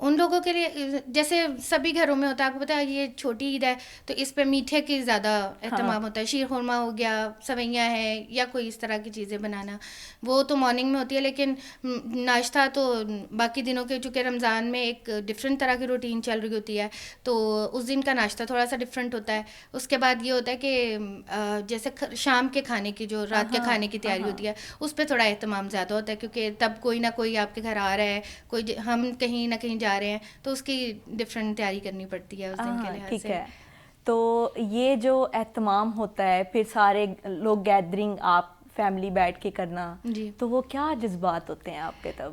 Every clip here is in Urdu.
ان لوگوں کے لیے جیسے سبھی گھروں میں ہوتا ہے, آپ کو پتا ہے یہ چھوٹی عید ہے تو اس پہ میٹھے کی زیادہ اہتمام ہوتا ہے, شیر خورما ہو گیا, سویاں ہیں, یا کوئی اس طرح کی چیزیں بنانا, وہ تو مارننگ میں ہوتی ہے. لیکن ناشتہ تو باقی دنوں کے, چونکہ رمضان میں ایک ڈفرینٹ طرح کی روٹین چل رہی ہوتی ہے تو اس دن کا ناشتہ تھوڑا سا ڈفرینٹ ہوتا ہے. اس کے بعد یہ ہوتا ہے کہ جیسے شام کے کھانے کی, جو رات کے کھانے کی تیاری ہوتی ہے, اس پہ تھوڑا اہتمام زیادہ ہوتا ہے, کیونکہ تب کوئی نہ کوئی آپ کے گھر آ رہا ہے, کوئی ہم کہیں نہ کہیں جا رہے ہیں, تو اس کی ڈفرینٹ تیاری کرنی پڑتی ہے اس دن کے لحاظ سے. تو یہ جو اہتمام ہوتا ہے, پھر سارے لوگ گیدرنگ آپ فیملی بیٹھ کے کرنا, جی, تو وہ کیا جذبات ہوتے ہیں آپ کے تب؟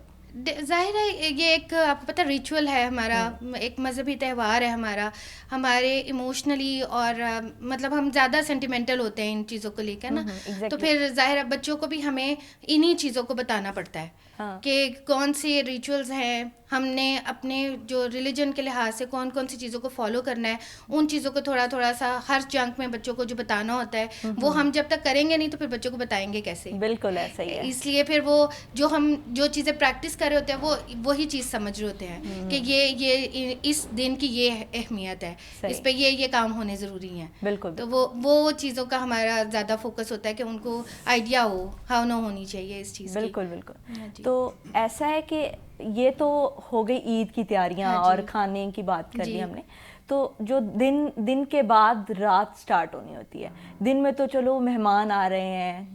ظاہر ہے یہ ایک آپ کو پتہ ریچول ہے ہمارا, ایک مذہبی تہوار ہے ہمارا, ہمارے ایموشنلی اور مطلب ہم زیادہ سینٹیمنٹل ہوتے ہیں ان چیزوں کو لے کر نا, تو پھر ظاہر ہے بچوں کو بھی ہمیں انہی چیزوں کو بتانا پڑتا ہے کہ کون سی ریچولز ہیں, ہم نے اپنے جو ریلیجن کے لحاظ سے کون کون سی چیزوں کو فالو کرنا ہے, ان چیزوں کو تھوڑا تھوڑا سا ہر چنک میں بچوں کو جو بتانا ہوتا ہے, وہ ہم جب تک کریں گے نہیں تو پھر بچوں کو بتائیں گے کیسے. بالکل ایسا ہی ہے. اس لیے پھر وہ جو چیزیں پریکٹس کر رہے ہوتے ہیں وہ وہی چیز سمجھ رہے ہوتے ہیں کہ یہ اس دن کی یہ اہمیت ہے, اس پہ یہ کام ہونے ضروری ہیں. بالکل. تو وہ چیزوں کا ہمارا زیادہ فوکس ہوتا ہے کہ ان کو آئیڈیا ہو, ہاؤ نہ ہونی چاہیے اس چیز کی. بالکل بالکل. تو ایسا ہے کہ یہ تو ہو گئی عید کی تیاریاں اور کھانے کی بات کر لی ہم نے, تو جو دن کے بعد رات سٹارٹ ہونی ہوتی ہے, دن میں تو چلو مہمان آ رہے ہیں,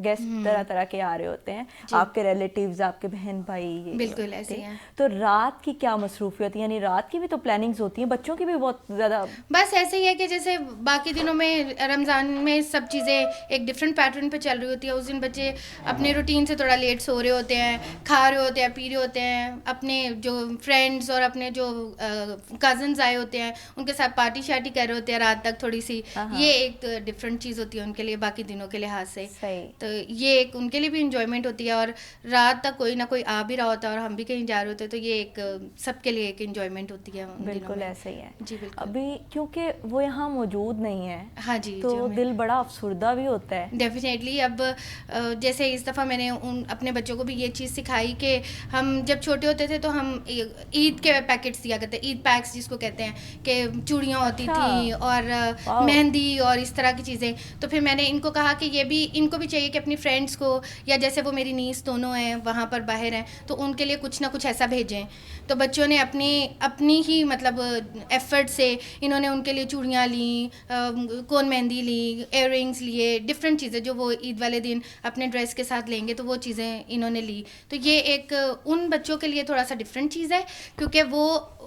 گیسٹ طرح طرح کے آ رہے ہوتے ہیں, آپ کے ریلیٹیوز, آپ کے بہن بھائی, بالکل ایسے ہیں. تو رات کی کیا مصروفیت ہے, یعنی رات کی بھی تو پلاننگز ہوتی ہیں, بچوں کی بھی بہت زیادہ. بس ایسے ہی ہے کہ جیسے باقی دنوں میں رمضان میں سب چیزیں ایک ڈفرینٹ پیٹرن پہ چل رہی ہوتی ہے. اس دن بچے اپنے روٹین سے تھوڑا لیٹ سو رہے ہوتے ہیں, کھا رہے ہوتے ہیں, پی رہے ہوتے ہیں, اپنے جو فرینڈس اور اپنے جو کزنز آئے ہوتے ہیں ان کے ساتھ پارٹی شارٹی کر رہے ہوتے ہیں رات تک تھوڑی سی. یہ ایک ڈفرینٹ چیز ہوتی ہے ان کے لیے باقی دنوں کے لحاظ سے. تو یہ ایک ان کے لیے بھی انجوائمنٹ ہوتی ہے, اور رات تک کوئی نہ کوئی آ بھی رہا ہوتا ہے اور ہم بھی کہیں جا رہے ہوتے ہیں, تو یہ ایک سب کے لیے ایک انجوائمنٹ ہوتی ہے. بالکل ایسا ہی ہے. جی بالکل. ابھی کیونکہ وہ یہاں موجود نہیں ہے, ہاں جی, تو دل بڑا افسردہ بھی ہوتا ہے. ڈیفینیٹلی. اب جیسے اس دفعہ میں نے اپنے بچوں کو بھی یہ چیز سکھائی کہ ہم جب چھوٹے ہوتے تھے تو ہم عید کے پیکٹس دیا کرتے, عید پیکس جس کو کہتے ہیں, کہ چوڑیاں ہوتی تھیں اور مہندی اور اس طرح کی چیزیں. تو پھر میں نے ان کو کہا کہ یہ بھی ان کو بھی چاہیے کہ اپنی فرینڈس کو, یا جیسے وہ میری نیس دونوں ہیں وہاں پر باہر ہیں, تو ان کے لیے کچھ نہ کچھ ایسا بھیجیں. تو بچوں نے اپنی ہی مطلب ایفرٹ سے انہوں نے ان کے لیے چوڑیاں لیں, کون مہندی لی, ایئر رنگس لیے, ڈفرینٹ چیزیں جو وہ عید والے دن اپنے ڈریس کے ساتھ لیں گے, تو وہ چیزیں انہوں نے لی. تو یہ ایک ان بچوں کے لیے تھوڑا سا ڈفرینٹ چیز ہے, کیونکہ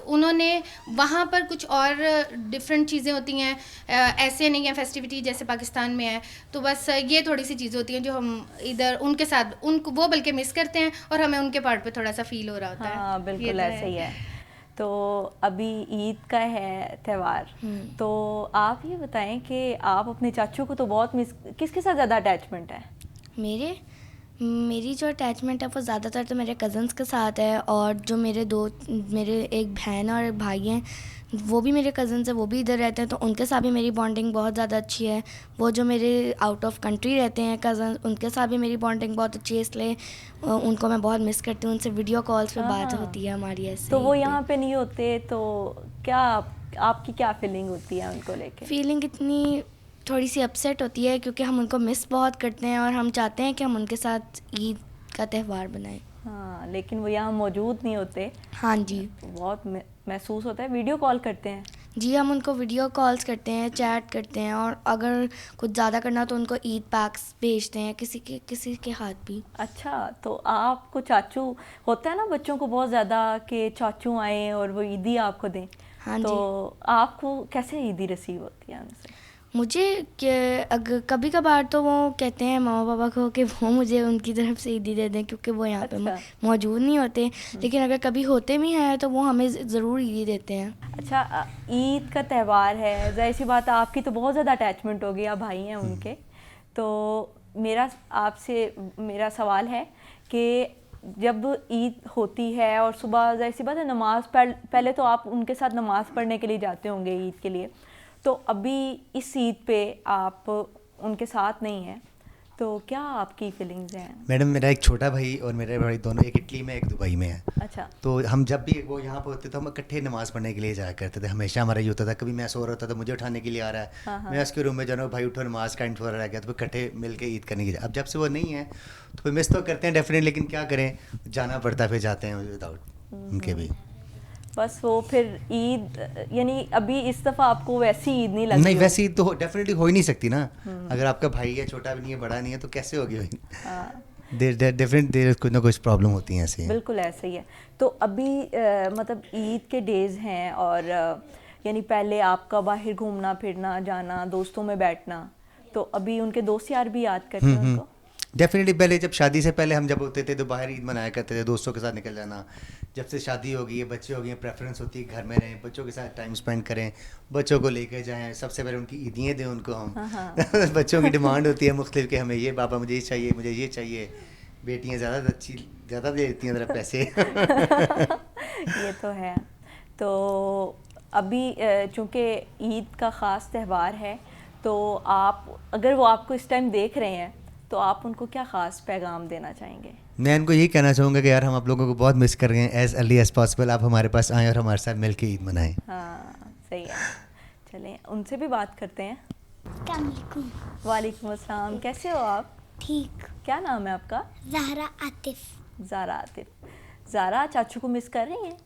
انہوں نے وہاں پر کچھ اور ڈفرینٹ چیزیں ہوتی ہیں, ایسے نہیں ہیں فیسٹیوٹی جیسے پاکستان میں ہے. تو بس یہ تھوڑی سی چیزیں ہوتی ہیں جو ہم ادھر ان کے ساتھ وہ بلکہ مس کرتے ہیں, اور ہمیں ان کے پارٹ پہ تھوڑا سا فیل ہو رہا ہوتا ہے. ہاں بالکل ایسا ہی ہے. تو ابھی عید کا ہے تہوار, تو آپ یہ بتائیں کہ آپ اپنے چاچو کو تو بہت کس کے ساتھ زیادہ اٹیچمنٹ ہے؟ میری جو اٹیچمنٹ ہے وہ زیادہ تر تو میرے کزنس کے ساتھ ہے, اور جو میرے ایک بہن اور ایک بھائی ہیں وہ بھی میرے کزنس ہیں, وہ بھی ادھر رہتے ہیں, تو ان کے ساتھ بھی میری بانڈنگ بہت زیادہ اچھی ہے. وہ جو میرے آؤٹ آف کنٹری رہتے ہیں کزنس, ان کے ساتھ بھی میری بانڈنگ بہت اچھی ہے, اس لیے ان کو میں بہت مس کرتی ہوں. ان سے ویڈیو کالس پہ بات ہوتی ہے ہماری. ایسے تو وہ یہاں پہ نہیں ہوتے, تو کیا آپ کی کیا فیلنگ ہوتی ہے ان کو لے کے؟ فیلنگ اتنی تھوڑی سی اپسیٹ ہوتی ہے, کیونکہ ہم ان کو مس بہت کرتے ہیں, اور ہم چاہتے ہیں کہ ہم ان کے ساتھ عید کا تہوار بنائیں. ہاں, لیکن وہ یہاں موجود نہیں ہوتے. ہاں جی, بہت محسوس ہوتا ہے. ویڈیو کال کرتے ہیں؟ جی, ہم ان کو ویڈیو کالس کرتے ہیں, چیٹ کرتے ہیں, اور اگر کچھ زیادہ کرنا تو ان کو عید پیکس بھیجتے ہیں کسی کے ہاتھ بھی. اچھا, تو آپ کو چاچو ہوتا ہے نا بچوں کو بہت زیادہ کہ چاچو آئیں اور وہ عیدی آپ کو دیں. ہاں تو جی. آپ کو کیسے عیدی ریسیو ہوتی ہے ان سے؟ مجھے اگر کبھی کبھار تو وہ کہتے ہیں ماما پاپا کو کہ وہ مجھے ان کی طرف سے عیدی دے دیں, کیونکہ وہ یہاں پہ موجود نہیں ہوتے. لیکن اگر کبھی ہوتے بھی ہیں تو وہ ہمیں ضرور عیدی دیتے ہیں. اچھا, عید کا تہوار ہے, ظاہر سی بات ہے آپ کی تو بہت زیادہ اٹیچمنٹ ہوگی, آپ بھائی ہیں ان کے. تو آپ سے میرا سوال ہے کہ جب عید ہوتی ہے اور صبح ظاہر سی بات ہے نماز پہلے تو آپ ان کے ساتھ نماز پڑھنے کے لیے جاتے ہوں گے عید کے لیے, تو ابھی اس عید پہ آپ ان کے ساتھ نہیں ہیں, تو کیا آپ کی فیلنگز ہیں؟ میڈم میرا ایک چھوٹا بھائی اور میرے بھائی دونوں ایک اٹلی میں ایک دبئی میں ہے. اچھا. تو ہم جب بھی وہ یہاں پہ ہوتے تو ہم اکٹھے نماز پڑھنے کے لیے جایا کرتے تھے. ہمیشہ ہمارا یہ ہوتا تھا, کبھی میں سو رہا ہوتا تھا مجھے اٹھانے کے لیے آ رہا ہے, میں اس کے روم میں جانا, بھائی اٹھو نماز کا تھوڑا رہ گیا, تو پھر اکٹھے مل کے عید کرنے کی. اب جب سے وہ نہیں ہے تو پھر مس تو کرتے ہیں ڈیفینیٹ, لیکن کیا کریں, جانا پڑتا ہے, پھر جاتے ہیں وداؤٹ ان کے بھی. بس وہ پھر عید یعنی ابھی اس دفعہ آپ کو ویسی عید نہیں لگی؟ نہیں ویسی عید تو ڈیفینیٹلی ہو ہی نہیں سکتی نا, اگر آپ کا بھائی ہے, چھوٹا بھی نہیں ہے, بڑا نہیں ہے, تو کیسے ہوگی؟ ڈیفینیٹ کچھ نہ کچھ پرابلم ہوتی ہیں ایسے. بالکل ایسے ہی ہے. تو ابھی مطلب عید کے ڈیز ہیں, اور یعنی پہلے آپ کا باہر گھومنا پھرنا جانا, دوستوں میں بیٹھنا, تو ابھی ان کے دوست یار بھی یاد کرتے ہیں ان کو؟ ڈیفینیٹلی پہلے جب شادی سے پہلے ہم جب ہوتے تھے تو باہر عید منایا کرتے تھے, دوستوں کے ساتھ نکل جانا. جب سے شادی ہو گئی ہے, بچے ہو گئے ہیں, پریفرنس ہوتی ہے گھر میں رہیں, بچوں کے ساتھ ٹائم اسپینڈ کریں, بچوں کو لے کے جائیں, سب سے پہلے ان کی عیدیاں دیں ان کو ہم. بچوں کی ڈیمانڈ ہوتی ہے مختلف کہ ہمیں یہ پاپا مجھے یہ چاہیے, مجھے یہ چاہیے. بیٹیاں زیادہ اچھی زیادہ دے دیتی ہیں ذرا پیسے. یہ تو ہے. تو ابھی چونکہ عید کا خاص تہوار ہے, تو آپ اگر وہ آپ کو اس ٹائم دیکھ رہے ہیں تو آپ ان کو کیا خاص پیغام دینا چاہیں گے؟ میں ان کو یہی کہنا چاہوں گا کہ یار ہم آپ لوگوں کو بہت مس کر رہے ہیں, ایز ارلی ایز پاسبل آپ ہمارے پاس آئیں اور ہمارے ساتھ مل کے عید منائیں. ہاں صحیح ہے. چلیں ان سے بھی بات کرتے ہیں. السلام علیکم. وعلیکم السلام. کیسے ہو آپ؟ ٹھیک. کیا نام ہے آپ کا؟ زہرا عاطف. زارا عاطف. زارا چاچو کو مس کر رہی ہیں؟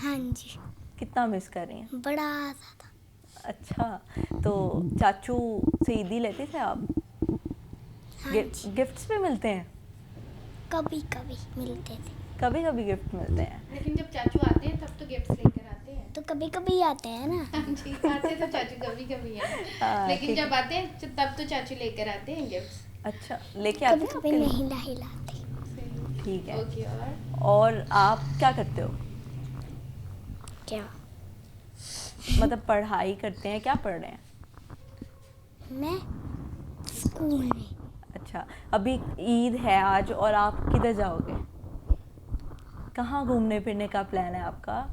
ہاں جی. کتنا مس کر رہی ہیں؟ بڑا زیادہ. اچھا, تو چاچو سے عیدی لیتے تھے آپ؟ گفٹس بھی ملتے ہیں؟ کبھی کبھی ملتے تھے. کبھی کبھی گفٹ ملتے ہیں. لیکن جب چاچو آتے ہیں تب تو گفٹس لے کر آتے ہیں. تو کبھی کبھی آتے ہیں نا. جی آتے تو چاچو کبھی کبھی ہیں, لیکن جب آتے ہیں تب تو چاچو لے کر آتے ہیں گفٹس. اچھا, لے کے آتے کبھی ہیں؟ کبھی نہیں لاتے. ٹھیک ہے. اوکے. اور آپ کیا کرتے ہو؟ کیا؟ مطلب پڑھائی کرتے ہیں, کیا پڑھ رہے ہیں؟ میں اسکول میں. اچھا, ابھی عید ہے آج, اور آپ کدھر جاؤ گے؟ کہاں گھومنے پھرنے کا پلان ہے آپ کا؟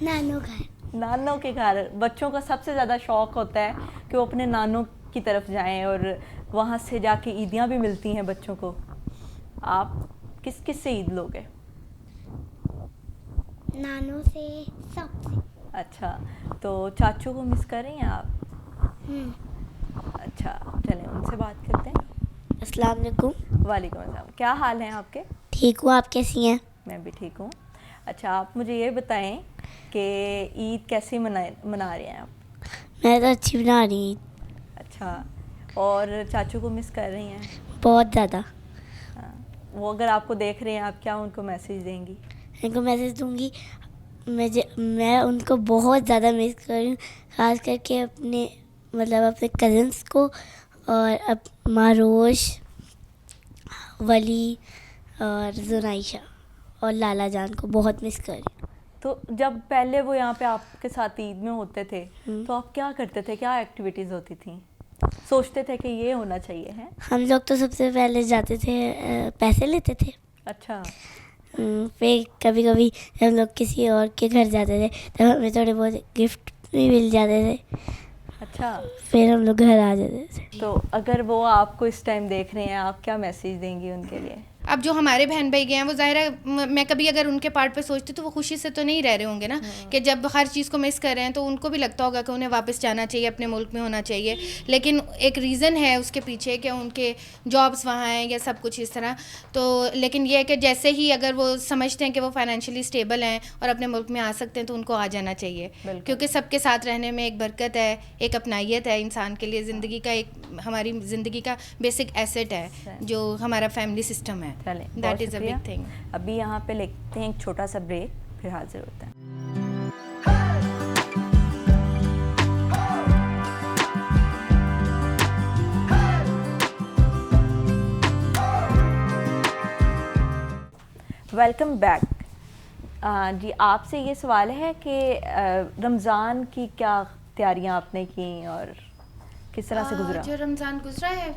نانو گھر. نانوں کے گھر. بچوں کا سب سے زیادہ شوق ہوتا ہے کہ وہ اپنے نانوں کی طرف جائیں, اور وہاں سے جا کے عیدیاں بھی ملتی ہیں بچوں کو. آپ کس کس سے عید لوگے؟ نانو سے, سب سے. اچھا, تو چاچو کو مس کر رہی ہیں آپ؟ اچھا, چلیں ان سے بات کرتے ہیں. السلام علیکم. وعلیکم السلام. کیا حال ہیں آپ کے؟ ٹھیک ہوں, آپ کیسی ہیں؟ میں بھی ٹھیک ہوں. اچھا, آپ مجھے یہ بتائیں کہ عید کیسے منا رہے ہیں آپ؟ میں تو اچھی بنا رہی ہوں. اچھا, اور چاچو کو مس کر رہی ہیں؟ بہت زیادہ. ہاں, وہ اگر آپ کو دیکھ رہے ہیں, آپ کیا ان کو میسیج دیں گی؟ ان کو میسیج دوں گی, میں ان کو بہت زیادہ مس کر رہی ہوں, خاص کر کے اپنے کزنس کو, اور ماروش, ولی اور زنائشہ اور لالا جان کو بہت مس کر رہی ہوں. تو جب پہلے وہ یہاں پہ آپ کے ساتھ عید میں ہوتے تھے تو آپ کیا کرتے تھے, کیا ایکٹیویٹیز ہوتی تھیں, سوچتے تھے کہ یہ ہونا چاہیے ہیں؟ ہم لوگ تو سب سے پہلے جاتے تھے, پیسے لیتے تھے. اچھا. پھر کبھی کبھی ہم لوگ کسی اور کے گھر جاتے تھے تب ہمیں تھوڑے بہت گفٹ بھی مل جاتے تھے. اچھا, پھر ہم لوگ گھر آ جاتے تھے. تو اگر وہ آپ کو اس ٹائم دیکھ رہے ہیں, آپ کیا میسیج دیں گی ان کے لیے؟ اب جو ہمارے بہن بھائی گئے ہیں وہ ظاہر ہے, میں کبھی اگر ان کے پارٹ پہ سوچتی تو وہ خوشی سے تو نہیں رہ رہے ہوں گے نا, کہ جب ہر چیز کو مس کر رہے ہیں تو ان کو بھی لگتا ہوگا کہ انہیں واپس جانا چاہیے, اپنے ملک میں ہونا چاہیے. لیکن ایک ریزن ہے اس کے پیچھے کہ ان کے جابس وہاں ہیں یا سب کچھ اس طرح. تو لیکن یہ ہے کہ جیسے ہی اگر وہ سمجھتے ہیں کہ وہ فائنینشلی اسٹیبل ہیں اور اپنے ملک میں آ سکتے ہیں تو ان کو آ جانا چاہیے, کیونکہ سب کے ساتھ رہنے میں ایک برکت ہے, ایک اپنائیت ہے انسان کے لیے. زندگی کا ایک, ہماری زندگی کا بیسک ایسٹ ہے جو ہمارا فیملی سسٹم ہے. That is a big thing. ابھی یہاں پہ لیتے ہیں ایک چھوٹا سا بریک, پھر حاضر ہوتے ہیں. Welcome back. جی, آپ سے یہ سوال ہے کہ رمضان کی کیا تیاریاں آپ نے کی اور کس طرح سے گزرا؟ جو رمضان گزرا ہے,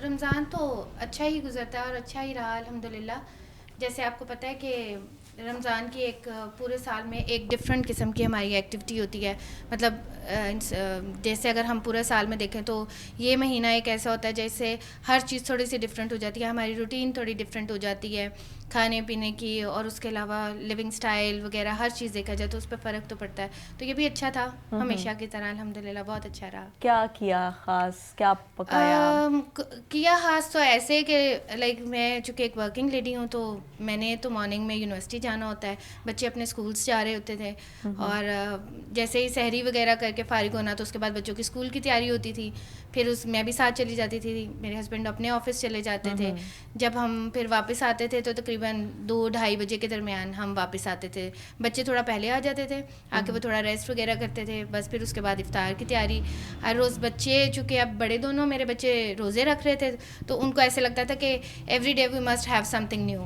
رمضان تو اچھا ہی گزرتا ہے اور اچھا ہی رہا الحمدللہ. جیسے آپ کو پتہ ہے کہ رمضان کی ایک پورے سال میں ایک ڈفرینٹ قسم کی ہماری ایکٹیویٹی ہوتی ہے. مطلب جیسے اگر ہم پورے سال میں دیکھیں تو یہ مہینہ ایک ایسا ہوتا ہے جیسے ہر چیز تھوڑی سی ڈفرینٹ ہو جاتی ہے, ہماری روٹین تھوڑی ڈفرینٹ ہو جاتی ہے کھانے پینے کی, اور اس کے علاوہ لیونگ سٹائل وغیرہ ہر چیز دیکھا جائے تو اس پہ فرق تو پڑتا ہے. تو یہ بھی اچھا تھا, ہمیشہ کی طرح الحمدللہ بہت اچھا رہا. کیا کیا خاص, کیا پکایا؟ کیا خاص تو ایسے کہ لائک میں چونکہ ایک ورکنگ لیڈی ہوں تو میں نے تو مارننگ میں یونیورسٹی جانا ہوتا ہے, بچے اپنے اسکولس جا رہے ہوتے تھے, اور جیسے ہی سحری وغیرہ کر کے فارغ ہونا تو اس کے بعد بچوں کی اسکول کی تیاری ہوتی تھی, پھر میں بھی ساتھ چلی جاتی تھی, میرے ہسبینڈ اپنے آفس چلے جاتے تھے. جب ہم پھر واپس آتے تھے تو تقریباً 2-2:30 بجے کے درمیان ہم واپس آتے تھے. بچے تھوڑا پہلے آ جاتے تھے, آ کے وہ تھوڑا ریسٹ وغیرہ کرتے تھے, بس پھر اس کے بعد افطار کی تیاری. ہر روز بچے چونکہ اب بڑے دونوں میرے بچے روزے رکھ رہے تھے تو ان کو ایسے لگتا تھا کہ every day we must have something new.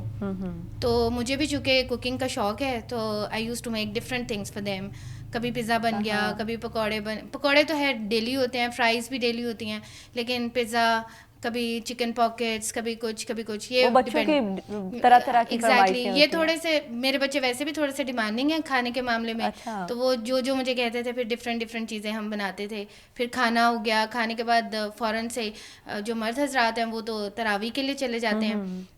تو مجھے بھی چونکہ کوکنگ کا شوق ہے تو I use to make different things for them. کبھی پیزا بن گیا, کبھی پکوڑے تو ہے ڈیلی ہوتے ہیں, فرائز بھی ڈیلی ہوتی ہیں, لیکن پیزا, کبھی چکن پاکٹس, کبھی کچھ یہ بچوں کی طرح طرح کی ایگزیکٹلی. یہ تھوڑے سے میرے بچے ویسے بھی تھوڑے سے ڈیمانڈنگ ہیں کھانے کے معاملے میں, تو وہ جو مجھے کہتے تھے پھر ڈفرینٹ چیزیں ہم بناتے تھے. پھر کھانا ہو گیا, کھانے کے بعد فوراً سے جو مرد حضرات ہیں وہ تو تراویح کے لیے چلے جاتے ہیں,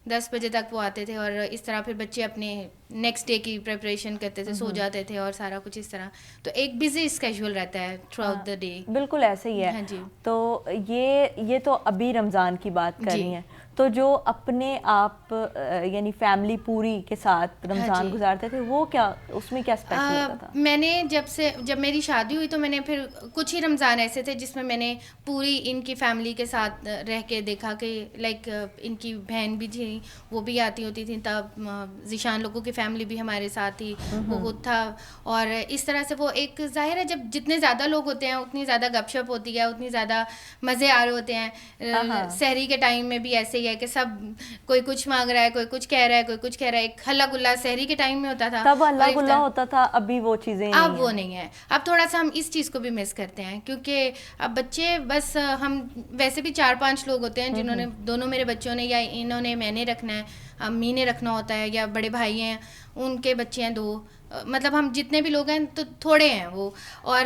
10 بجے تک وہ آتے تھے, اور اس طرح پھر بچے اپنے نیکسٹ ڈے کی پریپریشن کرتے تھے, سو جاتے تھے, اور سارا کچھ اس طرح. تو ایک بزی اسکیجول رہتا ہے تھرو آؤٹ دا ڈے. بالکل ایسے ہی ہے. ہاں جی. تو یہ تو ابھی رمضان کی بات کر رہی ہیں, تو جو اپنے آپ یعنی فیملی پوری کے ساتھ رمضان گزارتے تھے وہ کیا, اس میں کیا اسپیشل ہوتا تھا؟ میں نے جب میری شادی ہوئی تو میں نے پھر کچھ ہی رمضان ایسے تھے جس میں نے پوری ان کی فیملی کے ساتھ رہ کے دیکھا کہ لائک ان کی بہن بھی تھی, وہ بھی آتی ہوتی تھیں, تب ذیشان لوگوں کی فیملی بھی ہمارے ساتھ تھی, وہ خود تھا, اور اس طرح سے وہ ایک ظاہر ہے جب جتنے زیادہ لوگ ہوتے ہیں اتنی زیادہ گپ شپ ہوتی ہے, اتنی زیادہ مزے آ رہے ہوتے ہیں. سحری کے ٹائم میں بھی ایسے ہی ہے کہ سب کوئی کچھ مانگ رہا ہے, کوئی کچھ کہہ رہا ہے, کوئی کچھ کہہ رہا ہے. ایک ہلا گلا سحری کے ٹائم میں ہوتا تھا, تب ہلا گلا ہوتا تھا, ابھی وہ چیزیں اب وہ نہیں ہے. اب تھوڑا سا ہم اس چیز کو بھی مس کرتے ہیں کیونکہ اب بچے بس, ہم ویسے بھی 4-5 لوگ ہوتے ہیں جنہوں نے, دونوں میرے بچوں نے یا انہوں نے, میں نے رکھنا ہے, امی نے رکھنا ہوتا ہے, یا بڑے بھائی ہیں ان کے بچے ہیں 2, مطلب ہم جتنے بھی لوگ ہیں تو تھوڑے ہیں وہ, اور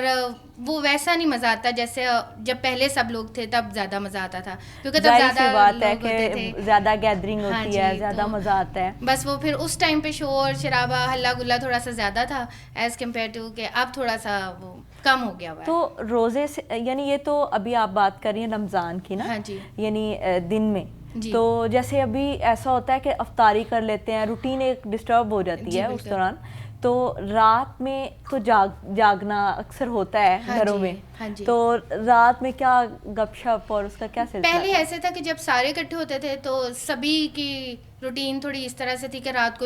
وہ ویسا نہیں مزہ آتا جیسے جب پہلے سب لوگ تھے تب زیادہ مزہ آتا تھا, کیونکہ تب زیادہ بات ہے لوگ ہوتے تھے, زیادہ گیدرنگ ہوتی ہے, زیادہ مزہ آتا ہے. بس وہ پھر اس ٹائم پہ شور شرابہ ہلا گلا تھوڑا سا زیادہ تھا ایز کمپیئر ٹو کہ اب تھوڑا سا وہ کم ہو گیا ہوا ہے. تو روزے سے یعنی یہ تو ابھی آپ بات کر رہی ہیں رمضان کی نا, ہاں جی, یعنی دن میں, تو جیسے ابھی ایسا ہوتا ہے کہ افطاری کر لیتے ہیں, روٹین ایک ڈسٹرب ہو جاتی ہے اس دوران, تو رات میں تو جاگنا اکثر ہوتا ہے گھروں میں, تو رات میں کیا گپ شپ اور اس کا کیا سلسلہ؟ پہلے ایسے تھا کہ جب سارے اکٹھے ہوتے تھے تو سبھی کی روٹین تھوڑی اس طرح سے تھی کہ رات کو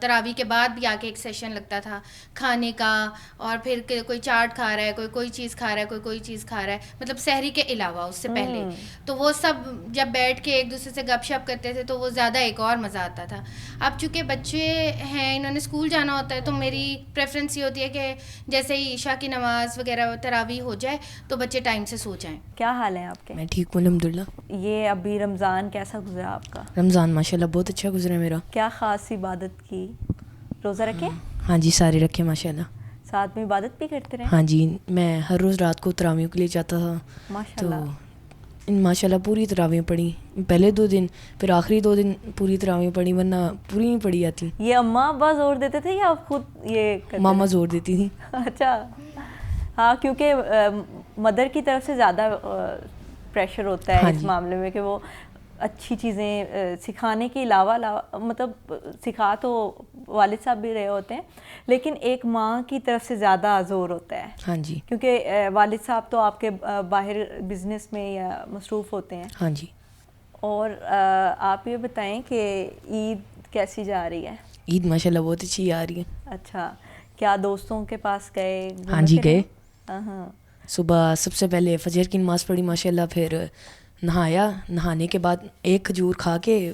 تراویح کے بعد بھی آ کے ایک سیشن لگتا تھا کھانے کا, اور پھر کوئی چاٹ کھا رہا ہے, کوئی چیز کھا رہا ہے, کوئی چیز کھا رہا ہے, مطلب سحری کے علاوہ اس سے پہلے. تو وہ سب جب بیٹھ کے ایک دوسرے سے گپ شپ کرتے تھے تو وہ زیادہ ایک اور مزہ آتا تھا. اب چونکہ بچے ہیں, انہوں نے اسکول جانا ہوتا ہے, تو میری پریفرنس یہ ہوتی ہے کہ جیسے ہی عشاء کی نماز وغیرہ تراویح ہو جائے تو بچے ٹائم سے سو جائیں. کیا حال ہے آپ کے؟ میں ٹھیک ہوں الحمدللہ. یہ ابھی رمضان کیسا گزرا آپ کا؟ رمضان ماشاءاللہ بہت اچھا گزرا میرا. کیا خاص عبادت کی؟ روزہ رکھے؟ ہاں جی, سارے رکھے ماشاءاللہ. ساتھ میں عبادت بھی کرتے رہے؟ ہاں جی, میں ہر روز رات کو تراویح کے لیے جاتا تھا. ماشاءاللہ. ماشاءاللہ پوری تراویح پڑھی, پہلے 2 دن, پھر آخری 2 دن پوری تراویح پڑھی, ورنہ پوری نہیں پڑھی جاتی. یہ اماں ابا زور دیتے تھے یا خود یہ؟ ماما زور دیتی تھی. اچھا, ہاں, کیونکہ مدر کی طرف سے زیادہ پریشر ہوتا ہے اس معاملے میں کہ وہ اچھی چیزیں سکھانے کے علاوہ مطلب سکھا تو والد صاحب بھی رہے ہوتے ہیں, لیکن ایک ماں کی طرف سے زیادہ زور ہوتا ہے. ہاں جی, کیونکہ والد صاحب تو آپ کے باہر بزنس میں یا مصروف ہوتے ہیں. ہاں جی. اور آپ یہ بتائیں کہ عید کیسی جا رہی ہے؟ عید ماشاءاللہ بہت اچھی آ رہی ہے. اچھا, کیا دوستوں کے پاس گئے؟ ہاں جی گئے. ہاں, صبح سب سے پہلے فجر کی نماز پڑھی ماشاءاللہ, پھر نہایا, نہانے کے بعد ایک کھجور کھا کے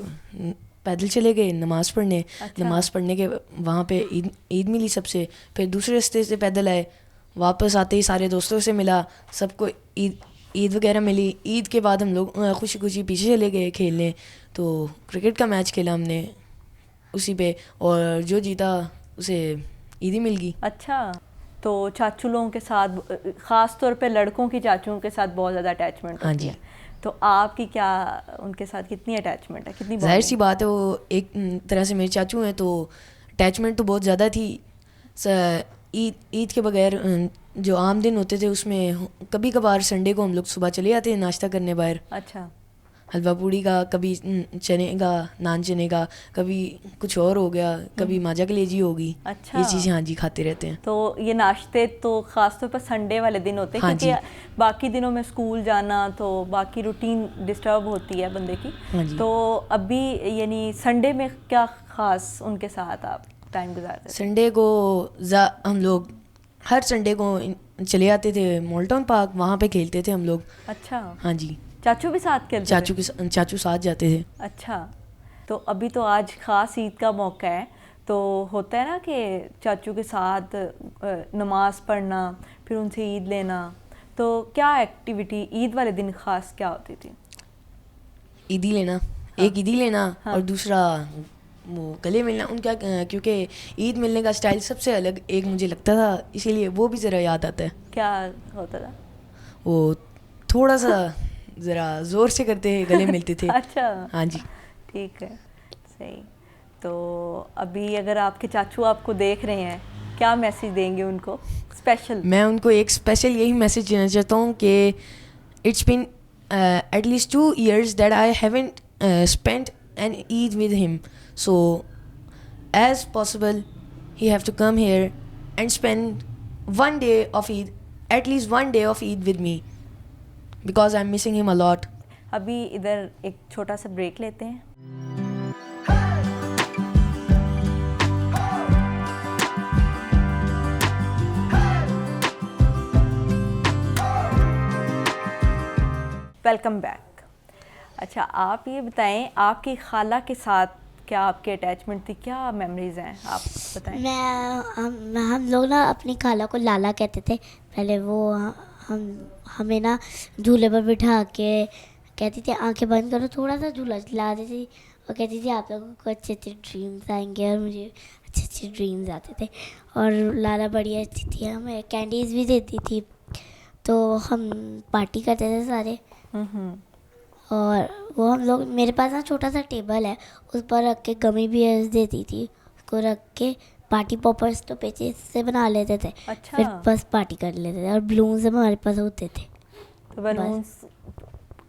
پیدل چلے گئے نماز پڑھنے. نماز پڑھنے کے وہاں پہ عید ملی سب سے, پھر دوسرے راستے سے پیدل آئے, واپس آتے ہی سارے دوستوں سے ملا, سب کو عید وغیرہ ملی. عید کے بعد ہم لوگ خوشی خوشی پیچھے چلے گئے کھیلنے, تو کرکٹ کا میچ کھیلا ہم نے. اسی پہ, اور جو جیتا اسے عیدی مل گئی. اچھا, تو چاچو لوگوں کے ساتھ, خاص طور پہ لڑکوں کی چاچوؤں کے ساتھ بہت زیادہ اٹیچمنٹ ہوتی ہے, تو آپ کی کیا ان کے ساتھ کتنی اٹیچمنٹ ہے, کتنی؟ ظاہر سی بات ہے, وہ ایک طرح سے میرے چاچو ہیں, تو اٹیچمنٹ تو بہت زیادہ تھی. عید کے بغیر جو عام دن ہوتے تھے اس میں کبھی کبھار سنڈے کو ہم لوگ صبح چلے جاتے ہیں ناشتہ کرنے باہر. اچھا, حلوہ پوڑی کا, کبھی چنے کا, نان چنے کا, کبھی کچھ اور ہو گیا, کبھی ماجا کلیجی ہوگی. اچھا, یہ چیزیں ہاں جی کھاتے رہتے ہیں. تو یہ ناشتے تو خاص طور پر سنڈے والے دن ہوتے ہیں, کیونکہ باقی دنوں میں اسکول جانا تو باقی روٹین ڈسٹرب ہوتی ہے بندے کی. تو ابھی یعنی سنڈے میں کیا خاص ان کے ساتھ آپ ٹائم گزارتے ہیں؟ سنڈے کو ہم لوگ ہر سنڈے کو چلے جاتے تھے مال ٹاؤن پارک, وہاں پہ کھیلتے تھے ہم لوگ. اچھا, ہاں جی, چاچو بھی ساتھ کھیلتے تھے؟ چاچو ساتھ جاتے تھے. اچھا, تو ابھی تو آج خاص عید کا موقع ہے, تو ہوتا ہے نا کہ چاچو کے ساتھ نماز پڑھنا, پھر ان سے عید لینا, تو کیا ایکٹیویٹی عید والے دن خاص کیا ہوتی تھی؟ عیدی لینا, ایک عیدی لینا, اور دوسرا وہ گلے ملنا ان کا, کیونکہ عید ملنے کا اسٹائل سب سے الگ ایک مجھے لگتا تھا, اسی لیے وہ بھی ذرا یاد آتا ہے. کیا ہوتا تھا؟ وہ تھوڑا سا ذرا زور سے کرتے گلے ملتے تھے. اچھا, ہاں جی, ٹھیک ہے, صحیح. تو ابھی اگر آپ کے چاچو آپ کو دیکھ رہے ہیں, کیا میسیج دیں گے ان کو اسپیشل؟ میں ان کو ایک اسپیشل یہی میسیج دینا چاہتا ہوں کہ it's been at least 2 years that I haven't spent an Eid with him, so as possible he have to come here and spend one day of Eid, at least one day of Eid with me, because I'm missing him a lot. ابھی ادھر ایک چھوٹا سا بریک لیتے ہیں. Welcome back. اچھا, آپ یہ بتائیں آپ کی خالہ کے ساتھ کیا آپ کی اٹیچمنٹ تھی, کیا میموریز ہیں, آپ بتائیں. ہم لوگ نا اپنی خالہ کو لالا کہتے تھے پہلے. وہ ہمیں نا جھولے پر بٹھا کے کہتی تھی آنکھیں بند کرو, تھوڑا سا جھولا چلا دیتی تھی, اور کہتی تھی آپ لوگوں کو اچھے اچھے ڈریمز آئیں گے, اور مجھے اچھے اچھے ڈریمز آتے تھے. اور لالا بڑی اچھی تھی, ہمیں کینڈیز بھی دیتی تھی, تو ہم پارٹی کرتے تھے سارے. اور وہ ہم لوگ, میرے پاس نا چھوٹا سا ٹیبل ہے, اس پر رکھ کے گمی بیئرز دیتی تھی, اس کو رکھ کے پارٹی پاپرس تو پیچز سے بنا لیتے تھے. اچھا, پھر بس پارٹی کر لیتے تھے, اور بلونز ہمارے پاس ہوتے تھے, تو بیلونس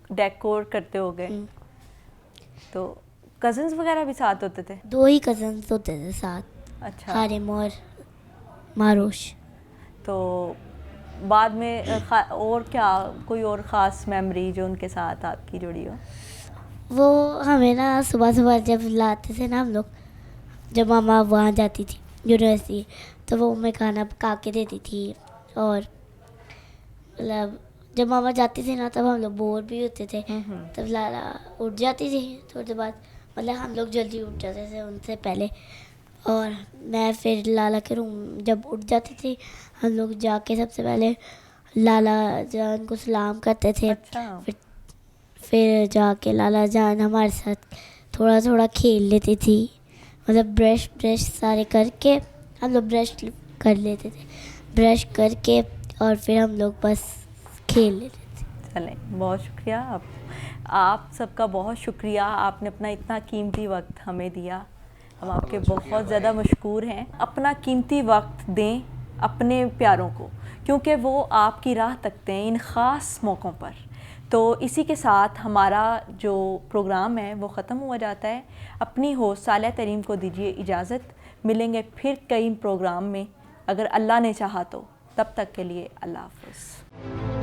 ڈیکور کرتے ہو گئے. تو کزنس وغیرہ بھی ساتھ ہوتے تھے؟ 2 ہی کزنس ہوتے تھے ساتھ. اچھا, حارم اور ماروش. تو بعد میں اور کیا کوئی اور خاص میموری جو ان کے ساتھ آپ کی جڑی ہو؟ وہ ہمیں نا صبح صبح جب لاتے تھے نا ہم لوگ, جب ماما وہاں جاتی تھی یونیورسٹی, تو وہ ہمیں کھانا پکا کے دیتی تھی. اور مطلب جب ماما جاتی تھی نا تب ہم لوگ بور بھی ہوتے تھے, تب لالا اٹھ جاتی تھی تھوڑی دیر بعد, مطلب ہم لوگ جلدی اٹھ جاتے تھے ان سے پہلے. اور میں پھر لالا کے روم جب اٹھ جاتی تھی, ہم لوگ جا کے سب سے پہلے لالا جان کو سلام کرتے تھے. اچھا, پھر جا کے لالا جان ہمارے ساتھ تھوڑا تھوڑا کھیل لیتی تھی, مطلب برش سارے کر کے ہم لوگ برش کر لیتے تھے, برش کر کے اور پھر ہم لوگ بس کھیل لیتے تھے. چلیں, بہت شکریہ آپ سب کا, بہت شکریہ, آپ نے اپنا اتنا قیمتی وقت ہمیں دیا, ہم آپ کے بہت زیادہ مشکور ہیں. اپنا قیمتی وقت دیں اپنے پیاروں کو, کیونکہ وہ آپ کی راہ تکتے ہیں ان خاص موقعوں پر. تو اسی کے ساتھ ہمارا جو پروگرام ہے وہ ختم ہوا جاتا ہے. اپنی ہوسٹ صالحہ تریم کو دیجیے اجازت, ملیں گے پھر کئی پروگرام میں اگر اللہ نے چاہا تو. تب تک کے لیے اللہ حافظ.